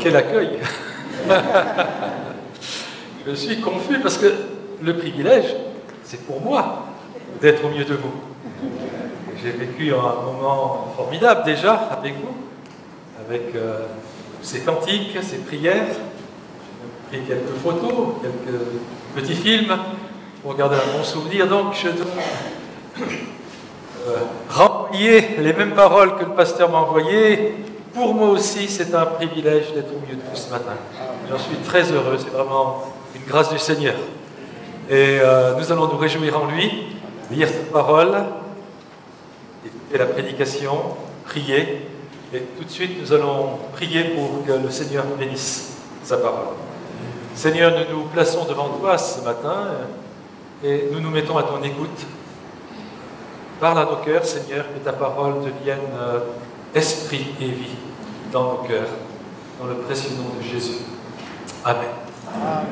Quel accueil! Je suis confus parce que le privilège, c'est pour moi d'être au milieu de vous. J'ai vécu un moment formidable déjà avec vous, avec ces cantiques, ces prières. J'ai pris quelques photos, quelques petits films pour garder un bon souvenir. Donc je dois renvoyer les mêmes paroles que le pasteur m'a envoyées. Pour moi aussi, c'est un privilège d'être au milieu de vous ce matin. J'en suis très heureux, c'est vraiment une grâce du Seigneur. Et nous allons nous réjouir en lui, lire cette parole, écouter la prédication, prier. Et tout de suite, nous allons prier pour que le Seigneur bénisse sa parole. Seigneur, nous nous plaçons devant toi ce matin et nous nous mettons à ton écoute. Parle à nos cœurs, Seigneur, que ta parole devienne esprit et vie dans nos cœurs, dans le précieux nom de Jésus. Amen. Amen.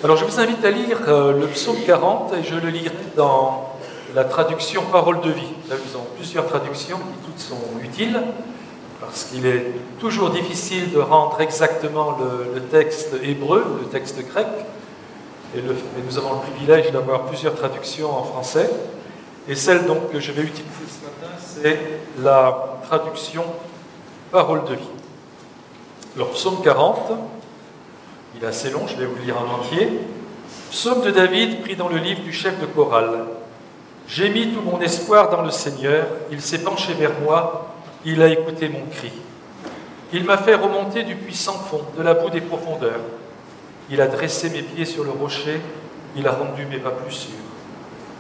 Alors je vous invite à lire le psaume 40 et je le lirai dans la traduction Parole de vie. Là, nous avons plusieurs traductions qui toutes sont utiles parce qu'il est toujours difficile de rendre exactement le texte hébreu, le texte grec, et nous avons le privilège d'avoir plusieurs traductions en français. Et celle donc que je vais utiliser ce matin, c'est la traduction Parole de vie. Alors, psaume 40, il est assez long, je vais vous le lire en entier. Psaume de David, pris dans le livre du chef de chorale. J'ai mis tout mon espoir dans le Seigneur, il s'est penché vers moi, il a écouté mon cri. Il m'a fait remonter du puits sans fond, de la boue des profondeurs. Il a dressé mes pieds sur le rocher, il a rendu mes pas plus sûrs.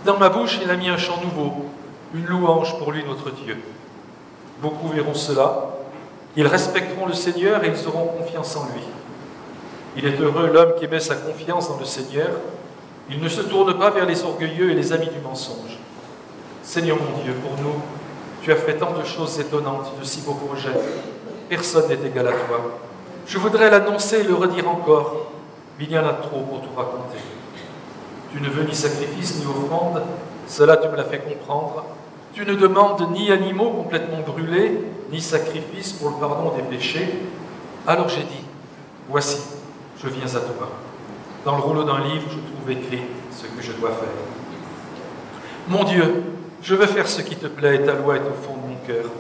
Dans ma bouche, il a mis un chant nouveau, une louange pour lui, notre Dieu. Beaucoup verront cela. Ils respecteront le Seigneur et ils auront confiance en lui. Il est heureux l'homme qui met sa confiance dans le Seigneur. Il ne se tourne pas vers les orgueilleux et les amis du mensonge. Seigneur mon Dieu, pour nous, tu as fait tant de choses étonnantes, de si beaux projets. Personne n'est égal à toi. Je voudrais l'annoncer et le redire encore, mais il y en a trop pour tout raconter. Tu ne veux ni sacrifice ni offrande, cela tu me l'as fait comprendre. Tu ne demandes ni animaux complètement brûlés, ni sacrifice pour le pardon des péchés. Alors j'ai dit, voici, je viens à toi. Dans le rouleau d'un livre, je trouve écrit ce que je dois faire. Mon Dieu, je veux faire ce qui te plaît et ta loi est au fond de mon cœur.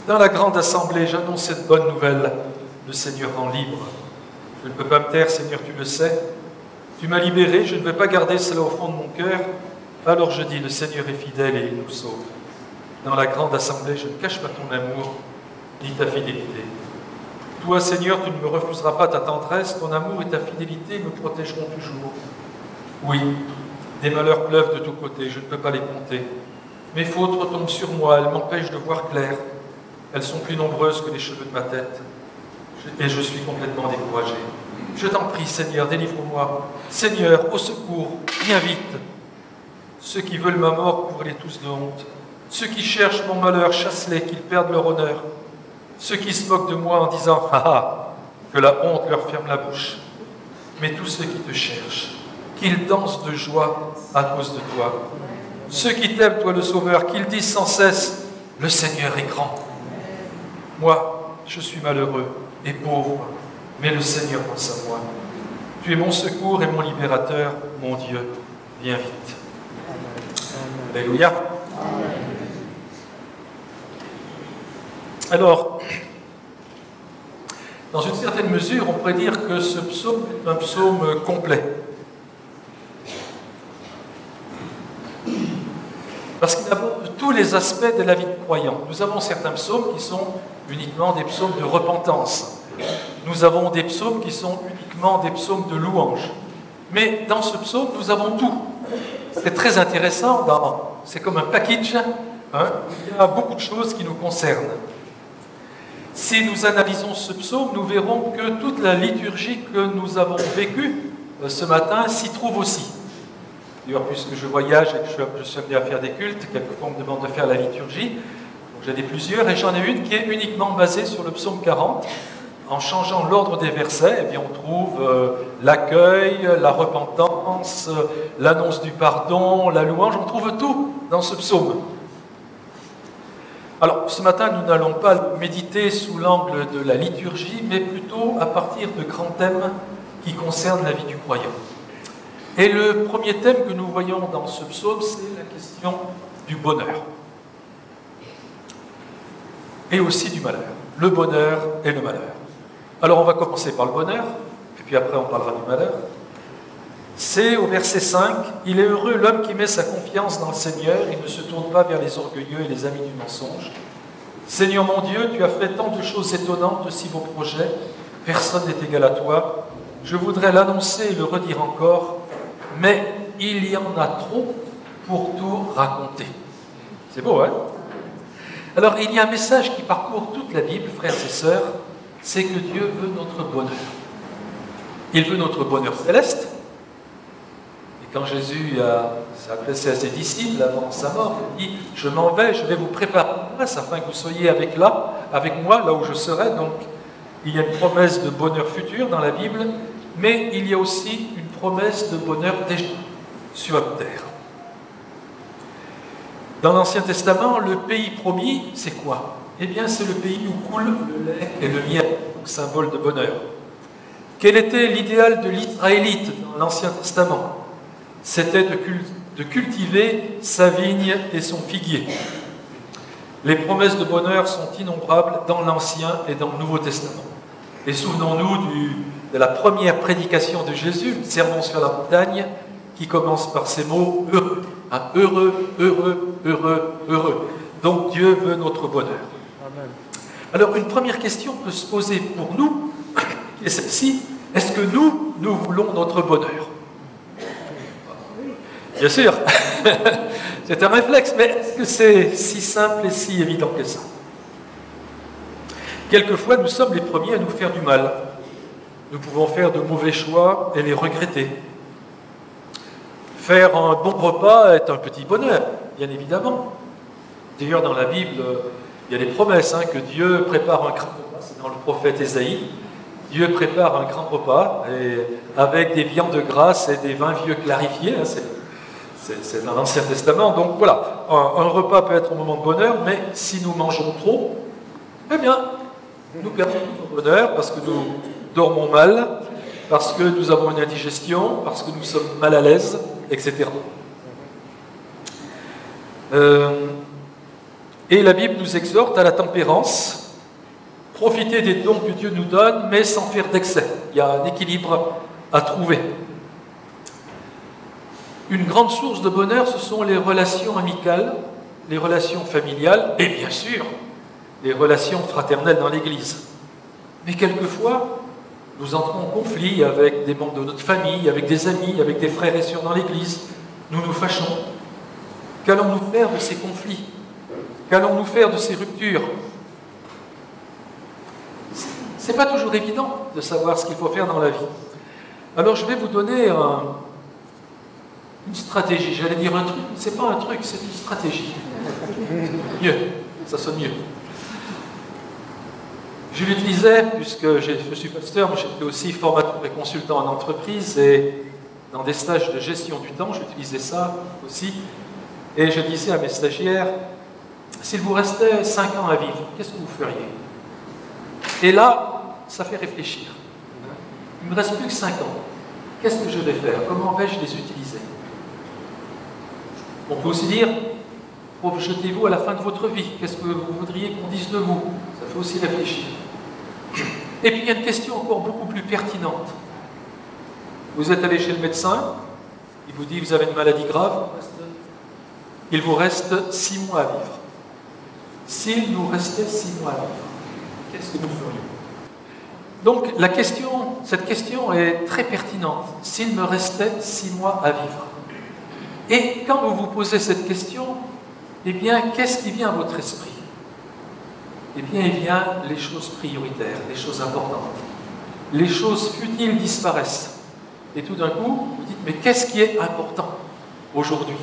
Dans la grande assemblée, j'annonce cette bonne nouvelle, le Seigneur rend libre. Je ne peux pas me taire, Seigneur, tu le sais. Tu m'as libéré, je ne vais pas garder cela au fond de mon cœur. Alors je dis, le Seigneur est fidèle et il nous sauve. Dans la grande assemblée, je ne cache pas ton amour, ni ta fidélité. Toi, Seigneur, tu ne me refuseras pas ta tendresse, ton amour et ta fidélité me protégeront toujours. Oui, des malheurs pleuvent de tous côtés, je ne peux pas les compter. Mes fautes retombent sur moi, elles m'empêchent de voir clair. Elles sont plus nombreuses que les cheveux de ma tête. Et je suis complètement découragé. Je t'en prie, Seigneur, délivre-moi. Seigneur, au secours, viens vite. Ceux qui veulent ma mort, couvrent-les tous de honte. Ceux qui cherchent mon malheur, chasse-les, qu'ils perdent leur honneur. Ceux qui se moquent de moi en disant « Ah ah !» que la honte leur ferme la bouche. Mais tous ceux qui te cherchent, qu'ils dansent de joie à cause de toi. Ceux qui t'aiment, toi le Sauveur, qu'ils disent sans cesse « Le Seigneur est grand ». Moi, je suis malheureux et pauvre, mais le Seigneur pense à moi. Tu es mon secours et mon libérateur, mon Dieu, viens vite. Alléluia. Alors, dans une certaine mesure, on pourrait dire que ce psaume est un psaume complet. Parce qu'il aborde tous les aspects de la vie de croyant. Nous avons certains psaumes qui sont uniquement des psaumes de repentance. Nous avons des psaumes qui sont uniquement des psaumes de louange. Mais dans ce psaume, nous avons tout. C'est très intéressant, c'est comme un package, hein, il y a beaucoup de choses qui nous concernent. Si nous analysons ce psaume, nous verrons que toute la liturgie que nous avons vécue ce matin s'y trouve aussi. D'ailleurs, puisque je voyage et que je suis amené à faire des cultes, quelquefois on me demande de faire la liturgie. J'en ai plusieurs et j'en ai une qui est uniquement basée sur le psaume 40. En changeant l'ordre des versets, eh bien, on trouve l'accueil, la repentance, l'annonce du pardon, la louange, on trouve tout dans ce psaume. Alors, ce matin, nous n'allons pas méditer sous l'angle de la liturgie, mais plutôt à partir de grands thèmes qui concernent la vie du croyant. Et le premier thème que nous voyons dans ce psaume, c'est la question du bonheur. Et aussi du malheur. Le bonheur et le malheur. Alors, on va commencer par le bonheur, et puis après on parlera du malheur. C'est au verset 5, « Il est heureux l'homme qui met sa confiance dans le Seigneur, il ne se tourne pas vers les orgueilleux et les amis du mensonge. Seigneur mon Dieu, tu as fait tant de choses étonnantes, de si beaux projets, personne n'est égal à toi. Je voudrais l'annoncer et le redire encore, mais il y en a trop pour tout raconter. » C'est beau, hein? Alors, il y a un message qui parcourt toute la Bible, frères et sœurs, c'est que Dieu veut notre bonheur. Il veut notre bonheur céleste. Et quand Jésus s'est adressé à ses disciples avant sa mort, il dit « Je m'en vais, je vais vous préparer une place afin que vous soyez avec moi, là où je serai. » Donc, il y a une promesse de bonheur futur dans la Bible, mais il y a aussi une promesse de bonheur déjà sur la terre. Dans l'Ancien Testament, le pays promis, c'est quoi? Eh bien, c'est le pays où coule le lait et le miel, donc symbole de bonheur. Quel était l'idéal de l'Israélite dans l'Ancien Testament? C'était de cultiver sa vigne et son figuier. Les promesses de bonheur sont innombrables dans l'Ancien et dans le Nouveau Testament. Et souvenons-nous de la première prédication de Jésus, le sermon sur la montagne, qui commence par ces mots « heureux ». Heureux, heureux, heureux, heureux. Donc Dieu veut notre bonheur. Amen. Alors une première question peut se poser pour nous, et celle-ci, est-ce que nous voulons notre bonheur? Bien sûr, c'est un réflexe, mais est-ce que c'est si simple et si évident que ça? Quelquefois, nous sommes les premiers à nous faire du mal. Nous pouvons faire de mauvais choix et les regretter. Faire un bon repas est un petit bonheur, bien évidemment. D'ailleurs, dans la Bible, il y a des promesses que Dieu prépare un grand repas. C'est dans le prophète Ésaïe. Dieu prépare un grand repas avec des viandes grasses et des vins vieux clarifiés. C'est dans l'Ancien Testament. Donc voilà, un repas peut être un moment de bonheur, mais si nous mangeons trop, eh bien, nous perdons notre bonheur parce que nous dormons mal, parce que nous avons une indigestion, parce que nous sommes mal à l'aise, etc. Et la Bible nous exhorte à la tempérance, profiter des dons que Dieu nous donne, mais sans faire d'excès. Il y a un équilibre à trouver. Une grande source de bonheur, ce sont les relations amicales, les relations familiales, et bien sûr, les relations fraternelles dans l'Église. Mais quelquefois, nous entrons en conflit avec des membres de notre famille, avec des amis, avec des frères et sœurs dans l'Église. Nous nous fâchons. Qu'allons-nous faire de ces conflits? Qu'allons-nous faire de ces ruptures? Ce n'est pas toujours évident de savoir ce qu'il faut faire dans la vie. Alors je vais vous donner une stratégie. J'allais dire un truc, c'est pas un truc, c'est une stratégie. Mieux, ça sonne mieux. Je l'utilisais, puisque je suis pasteur, mais j'étais aussi formateur et consultant en entreprise, et dans des stages de gestion du temps, j'utilisais ça aussi. Et je disais à mes stagiaires, s'il vous restait 5 ans à vivre, qu'est-ce que vous feriez? Et là, ça fait réfléchir. Il ne me reste plus que 5 ans. Qu'est-ce que je vais faire? Comment vais-je les utiliser? On peut aussi dire, projetez-vous à la fin de votre vie. Qu'est-ce que vous voudriez qu'on dise de vous? Ça fait aussi réfléchir. Et puis il y a une question encore beaucoup plus pertinente. Vous êtes allé chez le médecin, il vous dit, vous avez une maladie grave, il vous reste 6 mois à vivre. S'il nous restait 6 mois à vivre, qu'est-ce que nous ferions? Donc cette question est très pertinente. S'il me restait 6 mois à vivre. Et quand vous vous posez cette question, eh bien, qu'est-ce qui vient à votre esprit? eh bien il vient les choses prioritaires, les choses importantes. Les choses futiles disparaissent. Et tout d'un coup, vous dites, mais qu'est-ce qui est important aujourd'hui?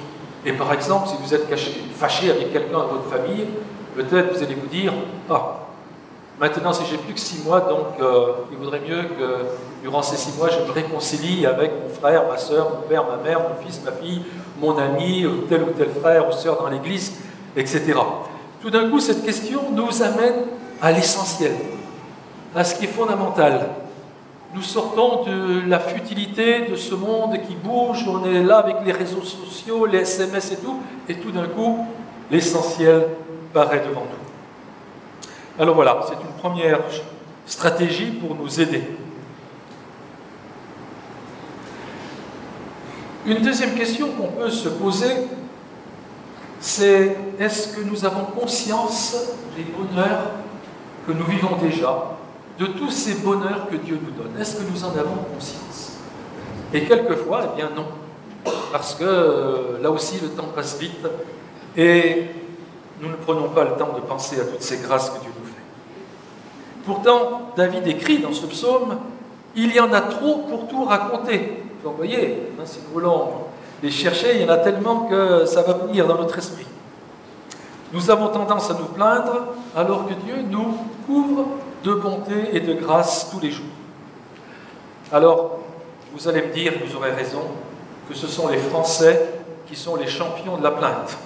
Et par exemple, si vous êtes fâché avec quelqu'un de votre famille, peut-être vous allez vous dire, ah, maintenant si j'ai plus que 6 mois, donc il vaudrait mieux que durant ces 6 mois, je me réconcilie avec mon frère, ma soeur, mon père, ma mère, mon fils, ma fille, mon ami, ou tel frère ou sœur dans l'église, etc. Tout d'un coup, cette question nous amène à l'essentiel, à ce qui est fondamental. Nous sortons de la futilité de ce monde qui bouge, on est là avec les réseaux sociaux, les SMS et tout d'un coup, l'essentiel paraît devant nous. Alors voilà, c'est une première stratégie pour nous aider. Une deuxième question qu'on peut se poser, c'est est-ce que nous avons conscience des bonheurs que nous vivons déjà, de tous ces bonheurs que Dieu nous donne? Est-ce que nous en avons conscience? Et quelquefois, eh bien non, parce que là aussi le temps passe vite et nous ne prenons pas le temps de penser à toutes ces grâces que Dieu nous fait. Pourtant, David écrit dans ce psaume, il y en a trop pour tout raconter. Vous voyez, si nous voulons les chercher, il y en a tellement que ça va venir dans notre esprit. Nous avons tendance à nous plaindre alors que Dieu nous couvre de bonté et de grâce tous les jours. Alors, vous allez me dire, vous aurez raison, que ce sont les Français qui sont les champions de la plainte.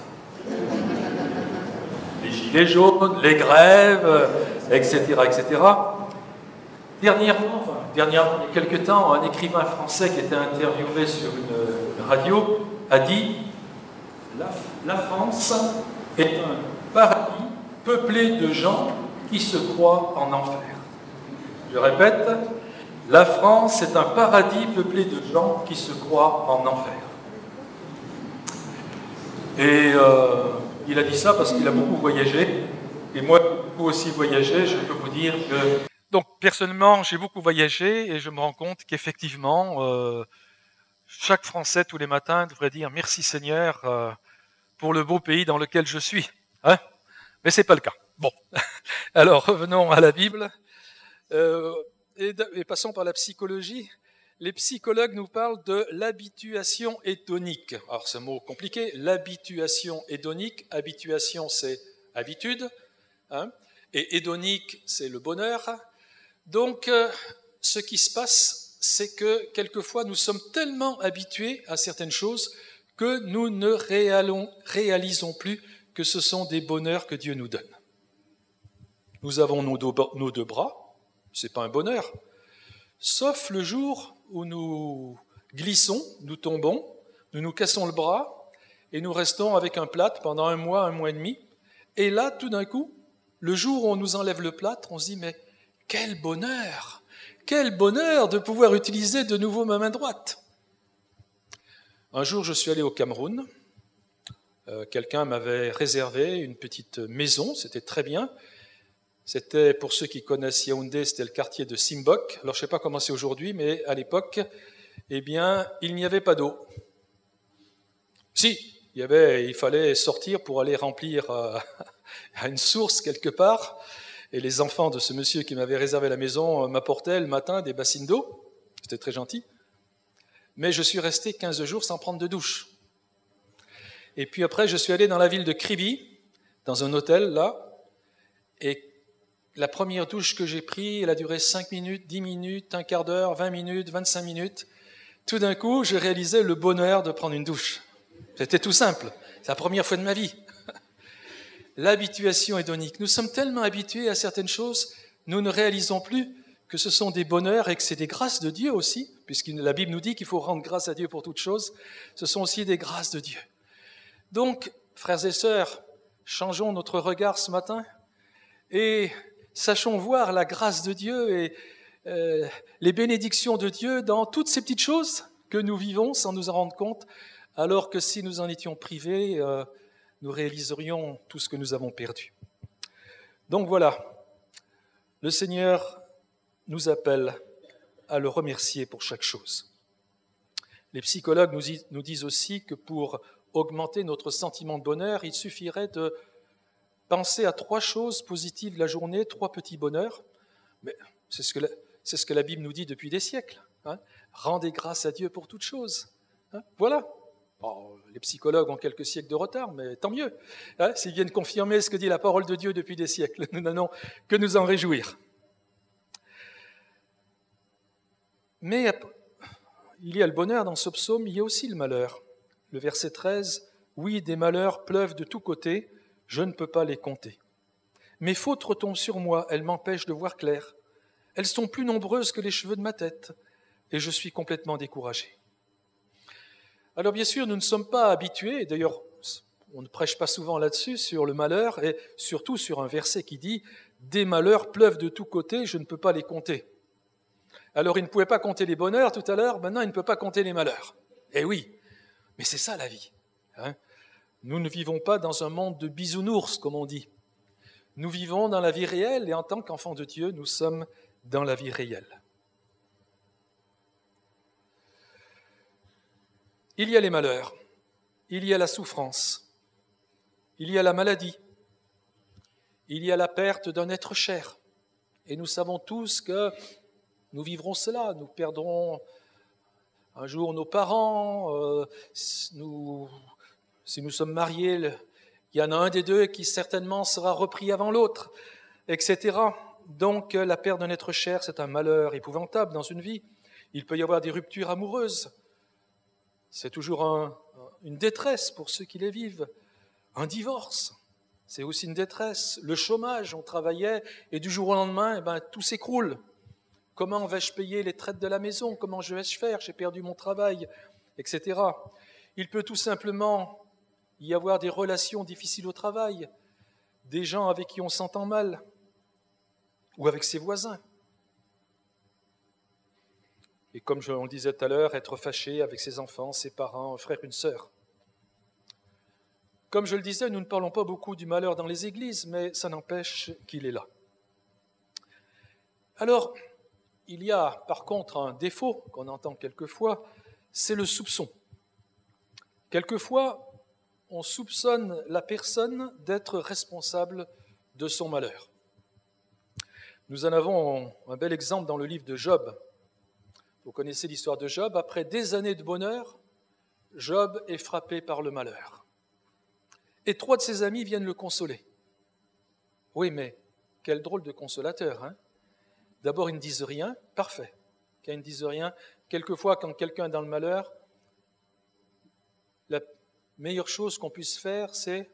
Les gilets jaunes, les grèves, etc., etc. Dernièrement, il y a quelque temps, un écrivain français qui était interviewé sur une radio a dit « La France est un paradis peuplé de gens qui se croient en enfer. » Je répète, la France est un paradis peuplé de gens qui se croient en enfer. Et il a dit ça parce qu'il a beaucoup voyagé. Et moi, beaucoup aussi voyagé, je peux vous dire que... Donc, personnellement, j'ai beaucoup voyagé et je me rends compte qu'effectivement, chaque Français, tous les matins, devrait dire « Merci Seigneur pour le beau pays dans lequel je suis. » Hein? Mais ce n'est pas le cas. Bon, alors revenons à la Bible et passons par la psychologie. Les psychologues nous parlent de l'habituation hédonique. Alors c'est un mot compliqué, l'habituation hédonique. Habituation, c'est habitude, hein, et hédonique, c'est le bonheur. Donc, ce qui se passe, c'est que quelquefois nous sommes tellement habitués à certaines choses que nous ne réalisons plus que ce sont des bonheurs que Dieu nous donne. Nous avons nos deux bras, c'est pas un bonheur, sauf le jour où nous glissons, nous tombons, nous nous cassons le bras et nous restons avec un plâtre pendant un mois et demi. Et là, tout d'un coup, le jour où on nous enlève le plâtre, on se dit « mais quel bonheur de pouvoir utiliser de nouveau ma main droite !» Un jour, je suis allé au Cameroun. Quelqu'un m'avait réservé une petite maison, c'était très bien. C'était, pour ceux qui connaissent Yaoundé, c'était le quartier de Simbok. Alors, je ne sais pas comment c'est aujourd'hui, mais à l'époque, eh bien, il n'y avait pas d'eau. Si, il fallait sortir pour aller remplir à une source quelque part. Et les enfants de ce monsieur qui m'avait réservé la maison m'apportaient le matin des bassines d'eau. C'était très gentil. Mais je suis resté 15 jours sans prendre de douche. Et puis après, je suis allé dans la ville de Kribi, dans un hôtel, là. Et la première douche que j'ai prise, elle a duré 5 minutes, 10 minutes, un quart d'heure, 20 minutes, 25 minutes. Tout d'un coup, je réalisais le bonheur de prendre une douche. C'était tout simple. C'est la première fois de ma vie. L'habituation hédonique. Nous sommes tellement habitués à certaines choses, nous ne réalisons plus que ce sont des bonheurs et que c'est des grâces de Dieu aussi, puisque la Bible nous dit qu'il faut rendre grâce à Dieu pour toutes choses. Ce sont aussi des grâces de Dieu. Donc, frères et sœurs, changeons notre regard ce matin et sachons voir la grâce de Dieu et les bénédictions de Dieu dans toutes ces petites choses que nous vivons sans nous en rendre compte, alors que si nous en étions privés, nous réaliserions tout ce que nous avons perdu. Donc voilà, le Seigneur nous appelle à le remercier pour chaque chose. Les psychologues nous disent aussi que pour augmenter notre sentiment de bonheur, il suffirait de Pensez à 3 choses positives de la journée, 3 petits bonheurs. Mais c'est ce que la Bible nous dit depuis des siècles. Hein. Rendez grâce à Dieu pour toutes choses. Hein. Voilà. Bon, les psychologues ont quelques siècles de retard, mais tant mieux. Hein, s'ils viennent confirmer ce que dit la parole de Dieu depuis des siècles, nous n'allons que nous en réjouir. Mais il y a le bonheur dans ce psaume, il y a aussi le malheur. Le verset 13, « Oui, des malheurs pleuvent de tous côtés, je ne peux pas les compter. Mes fautes retombent sur moi, elles m'empêchent de voir clair. Elles sont plus nombreuses que les cheveux de ma tête, et je suis complètement découragé. » Alors bien sûr, nous ne sommes pas habitués, d'ailleurs on ne prêche pas souvent là-dessus, sur le malheur, et surtout sur un verset qui dit « Des malheurs pleuvent de tous côtés, je ne peux pas les compter. » Alors il ne pouvait pas compter les bonheurs tout à l'heure, maintenant il ne peut pas compter les malheurs. Eh oui, mais c'est ça la vie. Hein. Nous ne vivons pas dans un monde de bisounours, comme on dit. Nous vivons dans la vie réelle, et en tant qu'enfants de Dieu, nous sommes dans la vie réelle. Il y a les malheurs, il y a la souffrance, il y a la maladie, il y a la perte d'un être cher. Et nous savons tous que nous vivrons cela, nous perdrons un jour nos parents, si nous sommes mariés, il y en a un des deux qui certainement sera repris avant l'autre, etc. Donc la perte d'un être cher, c'est un malheur épouvantable dans une vie. Il peut y avoir des ruptures amoureuses. C'est toujours une détresse pour ceux qui les vivent. Un divorce, c'est aussi une détresse. Le chômage, on travaillait et du jour au lendemain, tout s'écroule. Comment vais-je payer les traites de la maison? Comment vais-je faire? J'ai perdu mon travail, etc. Il peut tout simplement y avoir des relations difficiles au travail, des gens avec qui on s'entend mal, ou avec ses voisins. Et comme on le disait tout à l'heure, être fâché avec ses enfants, ses parents, un frère, une sœur. Comme je le disais, nous ne parlons pas beaucoup du malheur dans les églises, mais ça n'empêche qu'il est là. Alors, il y a par contre un défaut qu'on entend quelquefois, c'est le soupçon. Quelquefois, on soupçonne la personne d'être responsable de son malheur. Nous en avons un bel exemple dans le livre de Job. Vous connaissez l'histoire de Job. Après des années de bonheur, Job est frappé par le malheur. Et 3 de ses amis viennent le consoler. Oui, mais quel drôle de consolateur, hein? D'abord, ils ne disent rien, parfait. Quand ils ne disent rien, quelquefois, quand quelqu'un est dans le malheur, la meilleure chose qu'on puisse faire, c'est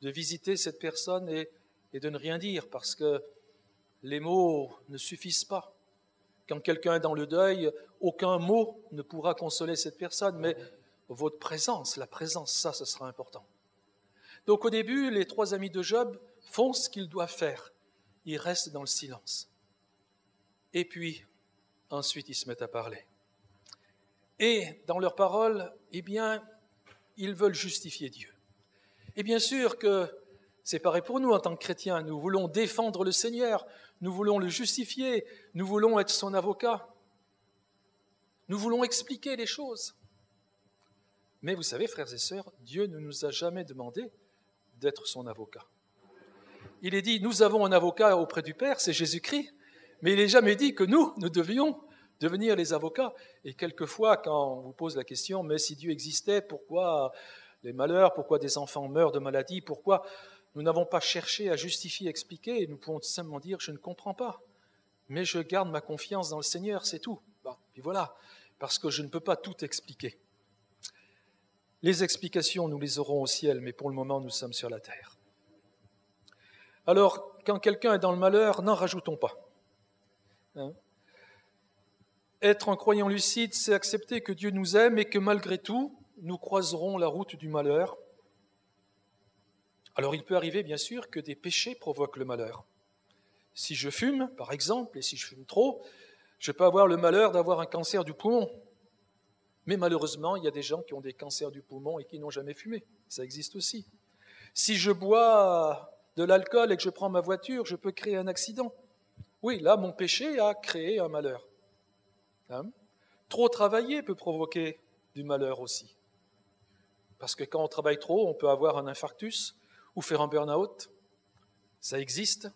de visiter cette personne et de ne rien dire, parce que les mots ne suffisent pas. Quand quelqu'un est dans le deuil, aucun mot ne pourra consoler cette personne, mais votre présence, la présence, ça sera important. Donc au début, les 3 amis de Job font ce qu'ils doivent faire. Ils restent dans le silence. Et puis, ensuite, ils se mettent à parler. Et dans leurs paroles, eh bien, ils veulent justifier Dieu. Et bien sûr que c'est pareil pour nous en tant que chrétiens. Nous voulons défendre le Seigneur, nous voulons le justifier, nous voulons être son avocat. Nous voulons expliquer les choses. Mais vous savez, frères et sœurs, Dieu ne nous a jamais demandé d'être son avocat. Il est dit, nous avons un avocat auprès du Père, c'est Jésus-Christ, mais il n'est jamais dit que nous devions devenir les avocats. Et quelquefois, quand on vous pose la question, mais si Dieu existait, pourquoi les malheurs, pourquoi des enfants meurent de maladie, pourquoi nous n'avons pas cherché à justifier, expliquer, et nous pouvons tout simplement dire, je ne comprends pas, mais je garde ma confiance dans le Seigneur, c'est tout. Puis voilà, parce que je ne peux pas tout expliquer. Les explications, nous les aurons au ciel, mais pour le moment, nous sommes sur la terre. Alors, quand quelqu'un est dans le malheur, n'en rajoutons pas. Hein? Être un croyant lucide, c'est accepter que Dieu nous aime et que malgré tout, nous croiserons la route du malheur. Alors, il peut arriver, bien sûr, que des péchés provoquent le malheur. Si je fume, par exemple, et si je fume trop, je peux avoir le malheur d'avoir un cancer du poumon. Mais malheureusement, il y a des gens qui ont des cancers du poumon et qui n'ont jamais fumé. Ça existe aussi. Si je bois de l'alcool et que je prends ma voiture, je peux créer un accident. Oui, là, mon péché a créé un malheur. Hein? Trop travailler peut provoquer du malheur aussi. Parce que quand on travaille trop, on peut avoir un infarctus ou faire un burn-out. Ça existe.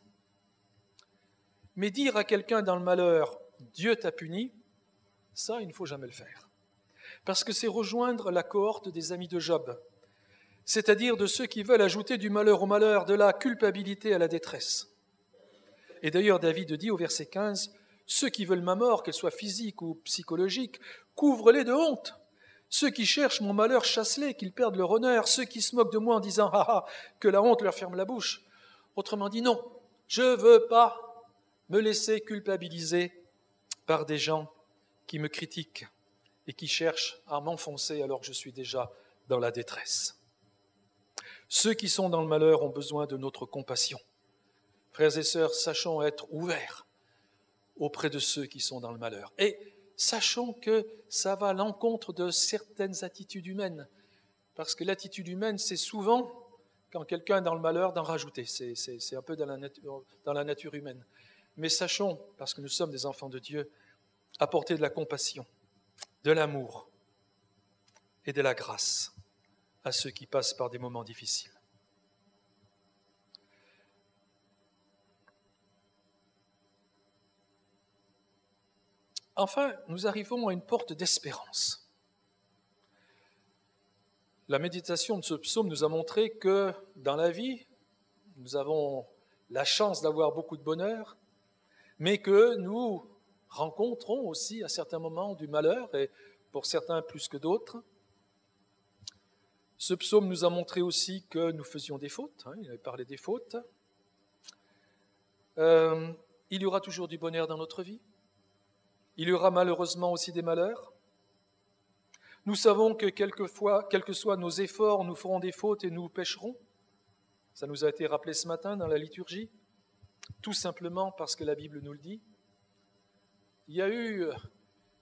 Mais dire à quelqu'un dans le malheur, Dieu t'a puni, ça, il ne faut jamais le faire. Parce que c'est rejoindre la cohorte des amis de Job, c'est-à-dire de ceux qui veulent ajouter du malheur au malheur, de la culpabilité à la détresse. Et d'ailleurs, David dit au verset 15, « Ceux qui veulent ma mort, qu'elle soit physique ou psychologique, couvre-les de honte. Ceux qui cherchent mon malheur, chasse-les, qu'ils perdent leur honneur. Ceux qui se moquent de moi en disant, « Ah ah, que la honte leur ferme la bouche. » Autrement dit, non, je ne veux pas me laisser culpabiliser par des gens qui me critiquent et qui cherchent à m'enfoncer alors que je suis déjà dans la détresse. Ceux qui sont dans le malheur ont besoin de notre compassion. Frères et sœurs, sachons être ouverts auprès de ceux qui sont dans le malheur. Et sachons que ça va à l'encontre de certaines attitudes humaines. Parce que l'attitude humaine, c'est souvent, quand quelqu'un est dans le malheur, d'en rajouter. C'est un peu dans la nature humaine. Mais sachons, parce que nous sommes des enfants de Dieu, apporter de la compassion, de l'amour et de la grâce à ceux qui passent par des moments difficiles. Enfin, nous arrivons à une porte d'espérance. La méditation de ce psaume nous a montré que dans la vie, nous avons la chance d'avoir beaucoup de bonheur, mais que nous rencontrons aussi à certains moments du malheur, et pour certains plus que d'autres. Ce psaume nous a montré aussi que nous faisions des fautes, il avait parlé des fautes. Il y aura toujours du bonheur dans notre vie. Il y aura malheureusement aussi des malheurs. Nous savons que quelquefois, quels que soient nos efforts, nous ferons des fautes et nous pécherons. Ça nous a été rappelé ce matin dans la liturgie, tout simplement parce que la Bible nous le dit. Il y a eu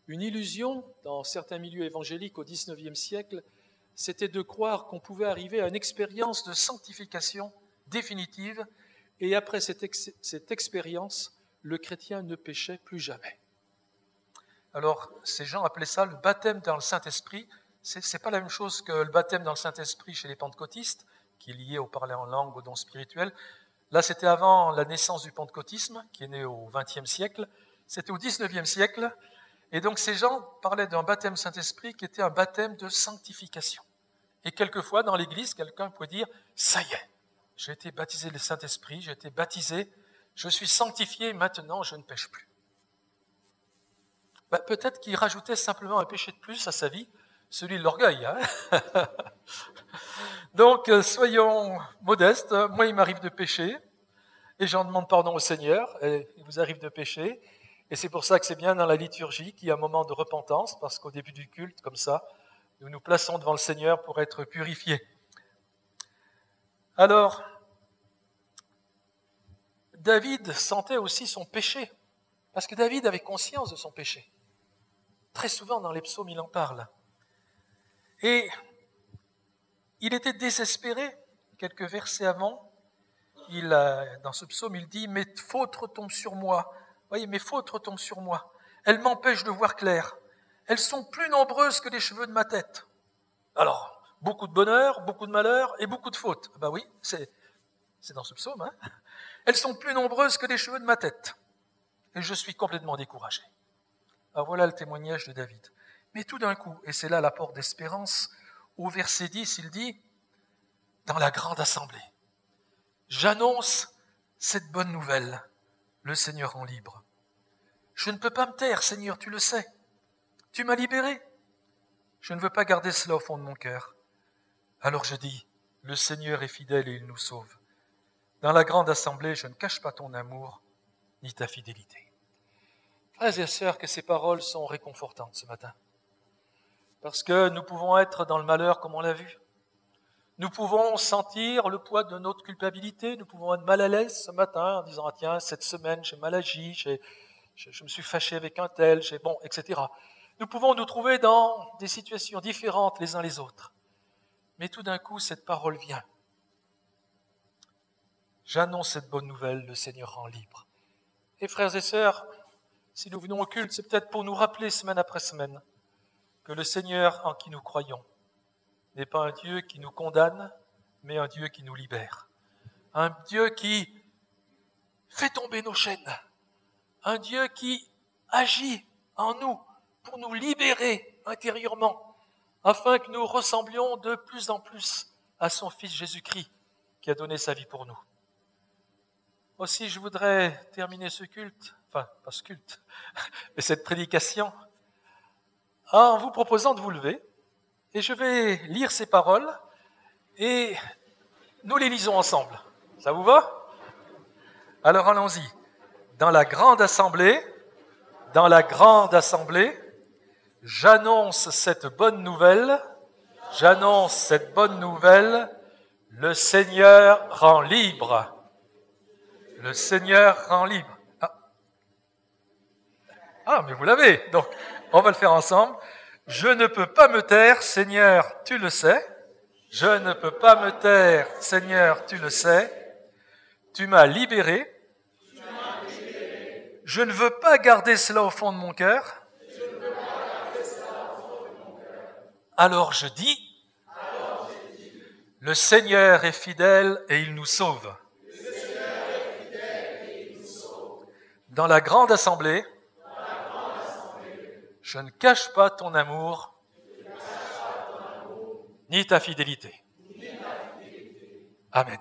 une illusion dans certains milieux évangéliques au XIXe siècle, c'était de croire qu'on pouvait arriver à une expérience de sanctification définitive, et après cette expérience, le chrétien ne péchait plus jamais. Alors, ces gens appelaient ça le baptême dans le Saint-Esprit. C'est pas la même chose que le baptême dans le Saint-Esprit chez les pentecôtistes, qui est lié au parler en langue, au don spirituel. Là, c'était avant la naissance du pentecôtisme, qui est né au XXe siècle. C'était au XIXe siècle. Et donc, ces gens parlaient d'un baptême Saint-Esprit qui était un baptême de sanctification. Et quelquefois, dans l'Église, quelqu'un pouvait dire « Ça y est, j'ai été baptisé le Saint-Esprit, j'ai été baptisé, je suis sanctifié, maintenant je ne pêche plus. » Peut-être qu'il rajoutait simplement un péché de plus à sa vie, celui de l'orgueil. Donc, soyons modestes. Moi, il m'arrive de pécher, et j'en demande pardon au Seigneur, et il vous arrive de pécher. Et c'est pour ça que c'est bien dans la liturgie qu'il y a un moment de repentance, parce qu'au début du culte, comme ça, nous nous plaçons devant le Seigneur pour être purifiés. Alors, David sentait aussi son péché, parce que David avait conscience de son péché. Très souvent dans les psaumes, il en parle. Et il était désespéré, quelques versets avant. Dans ce psaume, il dit « Mes fautes retombent sur moi. » Vous voyez, mes fautes retombent sur moi. Elles m'empêchent de voir clair. Elles sont plus nombreuses que les cheveux de ma tête. Alors, beaucoup de bonheur, beaucoup de malheur et beaucoup de fautes. Ben oui, c'est dans ce psaume. Elles sont plus nombreuses que les cheveux de ma tête. Et je suis complètement découragé. Alors voilà le témoignage de David. Mais tout d'un coup, et c'est là l'apport d'espérance, au verset 10, il dit « Dans la grande assemblée, j'annonce cette bonne nouvelle, le Seigneur rend libre. Je ne peux pas me taire, Seigneur, tu le sais. Tu m'as libéré. Je ne veux pas garder cela au fond de mon cœur. Alors je dis, le Seigneur est fidèle et il nous sauve. Dans la grande assemblée, je ne cache pas ton amour ni ta fidélité. » Frères et sœurs, que ces paroles sont réconfortantes ce matin. Parce que nous pouvons être dans le malheur comme on l'a vu. Nous pouvons sentir le poids de notre culpabilité. Nous pouvons être mal à l'aise ce matin en disant « Ah tiens, cette semaine, j'ai mal agi, je me suis fâché avec un tel, etc. » Nous pouvons nous trouver dans des situations différentes les uns les autres. Mais tout d'un coup, cette parole vient. J'annonce cette bonne nouvelle, le Seigneur rend libre. Et frères et sœurs, si nous venons au culte, c'est peut-être pour nous rappeler semaine après semaine que le Seigneur en qui nous croyons n'est pas un Dieu qui nous condamne, mais un Dieu qui nous libère. Un Dieu qui fait tomber nos chaînes. Un Dieu qui agit en nous pour nous libérer intérieurement, afin que nous ressemblions de plus en plus à son Fils Jésus-Christ, qui a donné sa vie pour nous. Aussi, je voudrais terminer ce culte, enfin, pas ce culte, mais cette prédication, en vous proposant de vous lever, et je vais lire ces paroles, et nous les lisons ensemble. Ça vous va? Alors allons-y. Dans la grande assemblée, j'annonce cette bonne nouvelle, le Seigneur rend libre. Le Seigneur rend libre. Ah, mais vous l'avez. Donc, on va le faire ensemble. Je ne peux pas me taire, Seigneur, tu le sais. Je ne peux pas me taire, Seigneur, tu le sais. Tu m'as libéré. Je ne veux pas garder cela au fond de mon cœur. Alors je dis, le Seigneur est fidèle et il nous sauve. Dans la grande assemblée, je ne cache pas ton amour, ni ta fidélité. Amen.